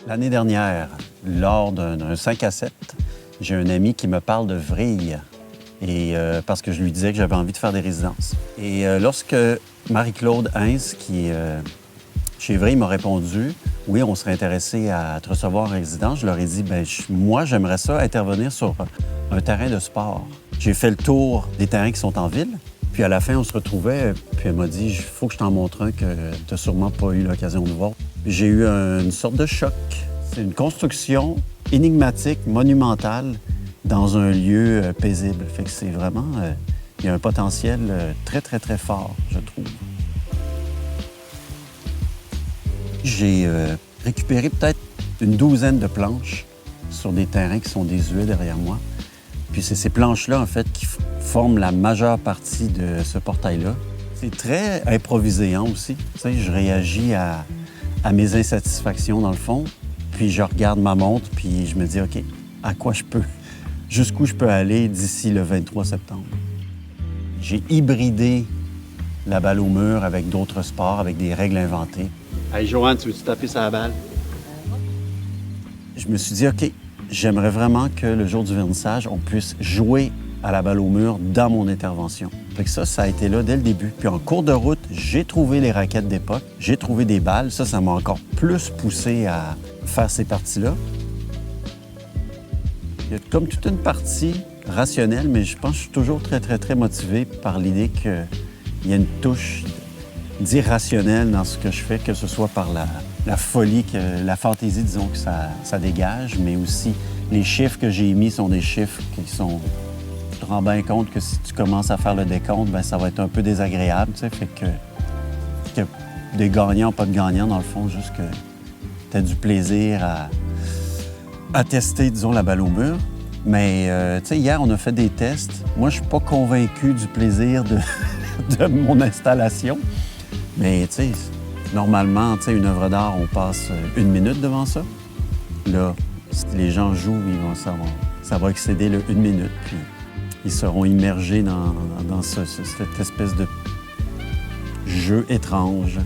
L'année dernière, lors d'un 5 à 7, j'ai un ami qui me parle de vrille. Parce que je lui disais que j'avais envie de faire des résidences. Lorsque Marie-Claude Heinz, qui chez Vrille, m'a répondu « Oui, on serait intéressé à te recevoir en résidence », je leur ai dit « Moi, j'aimerais ça intervenir sur un terrain de sport. » J'ai fait le tour des terrains qui sont en ville, puis à la fin, on se retrouvait, puis elle m'a dit « Il faut que je t'en montre un que tu n'as sûrement pas eu l'occasion de voir. » J'ai eu une sorte de choc. C'est une construction énigmatique, monumentale, dans un lieu paisible. Fait que c'est vraiment... il y a un potentiel très, très, très fort, je trouve. J'ai récupéré peut-être une douzaine de planches sur des terrains qui sont désuets derrière moi. Puis c'est ces planches-là, en fait, qui forment la majeure partie de ce portail-là. C'est très improviséant aussi. Tu sais, je réagis à mes insatisfactions, dans le fond. Puis je regarde ma montre, puis je me dis, OK, à quoi je peux... jusqu'où je peux aller d'ici le 23 septembre. J'ai hybridé la balle au mur avec d'autres sports, avec des règles inventées. Hey, Joanne, tu veux-tu taper sur la balle? Je me suis dit, OK, j'aimerais vraiment que le jour du vernissage, on puisse jouer à la balle au mur dans mon intervention. Fait que ça a été là dès le début. Puis en cours de route, j'ai trouvé les raquettes d'époque, j'ai trouvé des balles. Ça m'a encore plus poussé à faire ces parties-là. Il y a comme toute une partie rationnelle, mais je pense que je suis toujours très, très, très motivé par l'idée qu'il y a une touche d'irrationnel dans ce que je fais, que ce soit par la folie, la fantaisie, disons, que ça dégage, mais aussi les chiffres que j'ai émis sont des chiffres qui sont... Tu te rends bien compte que si tu commences à faire le décompte, bien, ça va être un peu désagréable, tu sais, fait que des gagnants, pas de gagnants, dans le fond, juste que tu as du plaisir à tester, disons, la balle au mur. Mais, tu sais, hier, on a fait des tests. Moi, je suis pas convaincu du plaisir de mon installation. Mais, tu sais, normalement, tu sais, une œuvre d'art, on passe 1 minute devant ça. Là, si les gens jouent, ça va excéder le 1 minute. Puis, ils seront immergés dans cette espèce de jeu étrange.